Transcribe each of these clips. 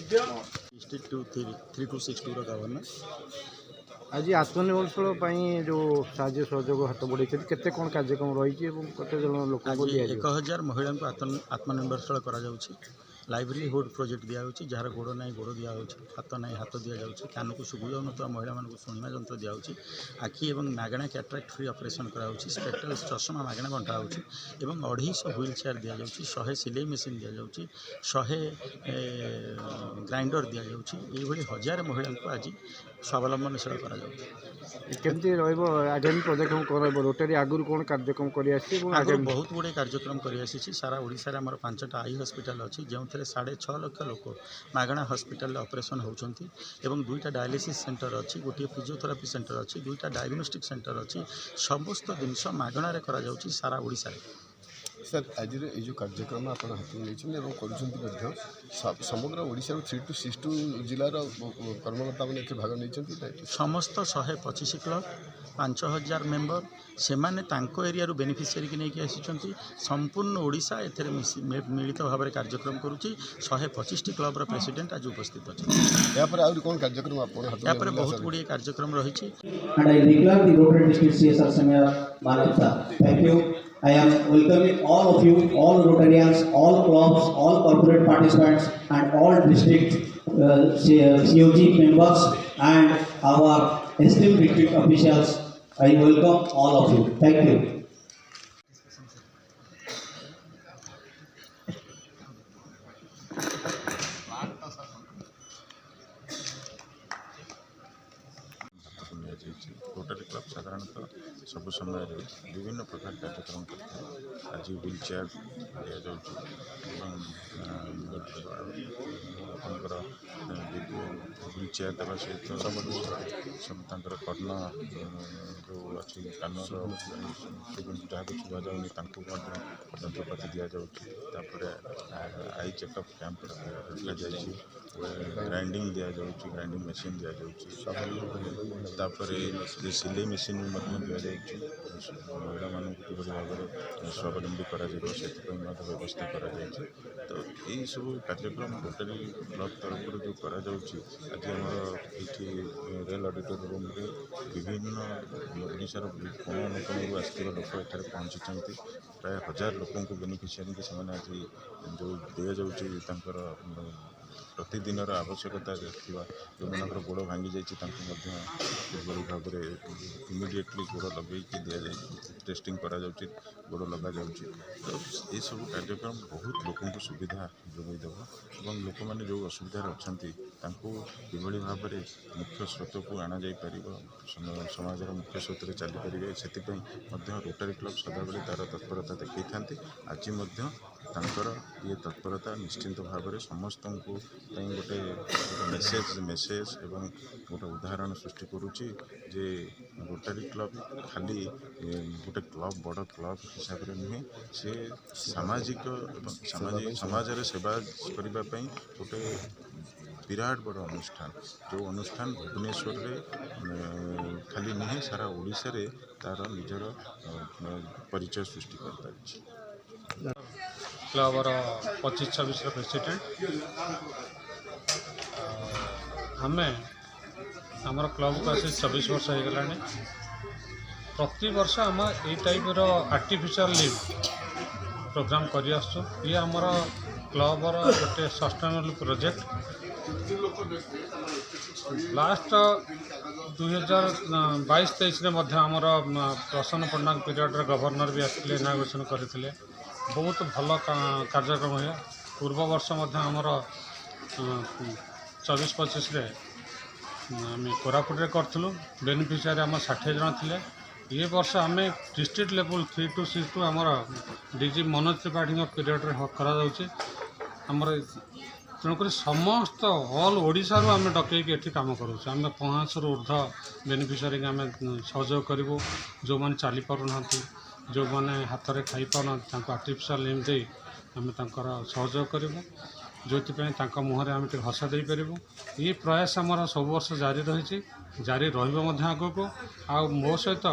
District 3262 governor आज आत्मनिर्भरशील जो साहाय्य सहयोग हाथ बढ़े केते कौन कार्यक्रम रही केते जन लोक आज 1000 महिला को आत्मनिर्भरशील करा लाइवलीहुड प्रोजेक्ट दिखाई जार गोड़ ना गोड़ दिखाई हाथ ना हाथ दि जाऊँगी कान को शुभ जाऊन महिला मानक शुणा जंत्र दिखाई आखि और मागणा कैटराक्ट फ्री ऑपरेशन कराऊँगी स्पेक्ट्रल चषमा मागणा बंटा होची 250 व्हील चेयर दि जाऊँगी 100 सिलाई मेसीन दि जाऊँगी 100 ग्राइंडर दि जाऊँगी ये 1000 महिला को आज स्वावलंबनशील करा केमती आगामी पदक्षेप कौन रोटारी आगुरी कौन कार्यक्रम कर बहुत गुड़े कार्यक्रम कर सारा ओडिशा आम 5टा आई हस्पिटाल अच्छी जो 6.5 लाख लोक मागणा हस्पिटाल ऑपरेशन होती 2टा डायलिसिस सेंटर अच्छी गोटे फिजियोथेरापी सेंटर अच्छी 2टा डायग्नोस्टिक सेंटर अच्छी समस्त जिनस मागणार करा सारा ओडिशा सर आज जो कार्यक्रम आप हाथ में समग्र ओडिशा 362 जिलार कर्मकर्ता मैंने भाग नहीं समस्त 125 क्लब 5000 मेंबर से एरिया बेनिफिशियरी की नहीं आसी संपूर्ण ओडिशा एथेर मिलित भाव में कार्यक्रम करुच्ची 125 क्लब्र प्रेसिडेंट आज उपस्थित अच्छे कौन कार्यक्रम यहाँ बहुत गुड़िए कार्यक्रम रही I am welcoming all of you, all Rotarians, all clubs, all corporate participants and all district COG members and our esteemed district officials. I welcome all of you. Thank you. Rotary club साधारणतः सब समय विभिन्न प्रकार कार्यक्रम करते हैं आज wheel chair दि जाऊँगी व्हील चेयर देवा सहित सब कर्ण जो अच्छी कान जहाँ को छुआ जाऊनी यंत्रपाति दि जाऊँगी आई चेकअप कैंप रखी ग्राइंडिंग दि जाऊँगी ग्राइंडिंग मशीन दि जाऊँगी सिलाई मेसीन दि जाऊँगी महिला मानक किभली भाव में स्वावलम्बी व्यवस्था कर तो यही सब कार्यक्रम रोटरी क्लब तरफ जो करा आज ये रेल ऑडिटोरियम विभिन्न ओडिशार कोण अनुकोण आसवा लोक एठार पहुँची प्राय 1000 लोक बेनिफिशियरी के आज जो दि जाऊँगी प्रतिदिन आवश्यकता जो मनकर गोड़ भांगी जाइए भाव में इमिडिएटली गोड़ लगे दि जाए टेस्टिंग करा गोड़ लगा जाऊँगी तो ये सब कार्यक्रम बहुत लोक सुविधा जोगईदेव और लोक मैंने जो असुविधा अच्छा किभली भाव में मुख्य स्रोत को आना जापर समाजर मुख्य स्रोत में चलीपर से रोटरी क्लब सदाबले तार तत्परता देखी था आज ये तत्परता निश्चिंत भाव में समस्त को गोटे मेसेज एवं गोटे उदाहरण सृष्टि करुच्ची जे रोटरी क्लब खाली गोटे क्लब बड़ क्लब हिसाब से नुहे से सामाजिक समाज सेवा करने गोटे विराट बड़ अनुष्ठान जो अनुष्ठान भुवनेश्वर में खाली नुहे सारा ओडिशा रे तार निजर परिचय सृष्टि कर पारिछि। क्लबर 25-26 प्रेसिडेंट आम आमर क्लब को आसी 24 वर्ष हो गला प्रति वर्ष आम ये टाइप आर्टिफिशियल लिव प्रोग्राम कर ये आमर क्लबर गोटे सस्टेनेबल प्रोजेक्ट लास्ट 2022-23 आमर प्रसन्न पट्टनायक पीरियड गवर्नर भी आसते इनागुरेसन करते बहुत भल कार्यक्रम है पूर्व वर्ष आमर 24-25 आम कोरापुट करूँ बेनिफिशियरी आम 60 जन थे ये वर्ष आम डिस्ट्रिक्ट लेवल 3262 आमर डीजी मनोज त्रिपाठी पीरियड आमर तेणुक समस्त ऑल ओडिशा आम डकईक ये कम करुँ आम 500 ऊर्ध बेनिफिशियरी आम सहयोग करूँ जो मैंने चली पारना जो मैंने हाथ में खाई पारना आर्टिफिशियल लिम्ब दे आम सहयोग करूँ जो मुहर आम हस दे पारू ये प्रयास आमर सब वर्ष जारी रही जारी रग को आ मो सहित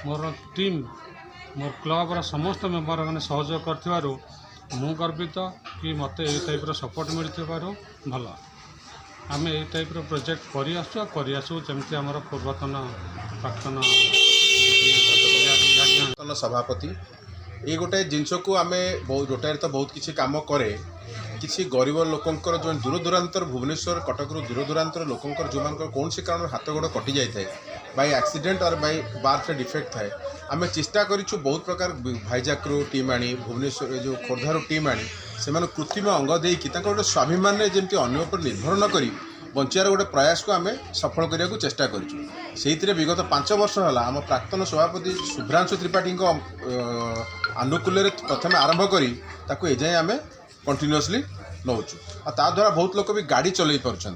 मोर टीम मोर क्लबर समस्त मेम्बर मैंने सहयोग कर गर्वित कि मत ये टाइप सपोर्ट मिल भल। आम ये टाइप प्रोजेक्ट कर आसू जमी आम पूर्वतन प्राक्तन नूतन सभापति ये गोटे जिनस को आम रोटारी तो बहुत किसी काम करे किसी गरीब लोकंर जो दूर दूरांतर भुवनेश्वर कटक दूर दूरांतर लोकंर जो मान कौन से कारण हाथ गोड़ कटि जाए बाय एक्सीडेंट और बाय बार्थ डिफेक्ट थाए आम चेष्टा करूँ बहुत प्रकार भाईजाकू टीम आनी भुवनेश्वर जो खोर्धारू टीम आनी से कृत्रिम अंग देकी गोटे स्वाभिमान जमी अन्य पर निर्भर न करी बंचार गोटे प्रयास को आम सफल करने को चेष्टा करें विगत 5 वर्ष है आम प्राक्तन सभापति शुभ्रांशु त्रिपाठी आनुकूल्य प्रथम आरंभ कर एजाएं आम कंटिन्यूअसली नौचु ता द्वारा बहुत लोग भी गाड़ी चल पार्टी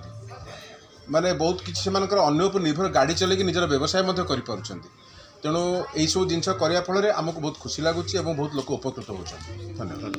माने बहुत किसी से अन्य पर निर्भर गाड़ी चलैक निजर व्यवसाय कर तेणु यही सब जिन फल आमको बहुत खुशी लगुच बहुत लोग उपकृत होती। धन्यवाद।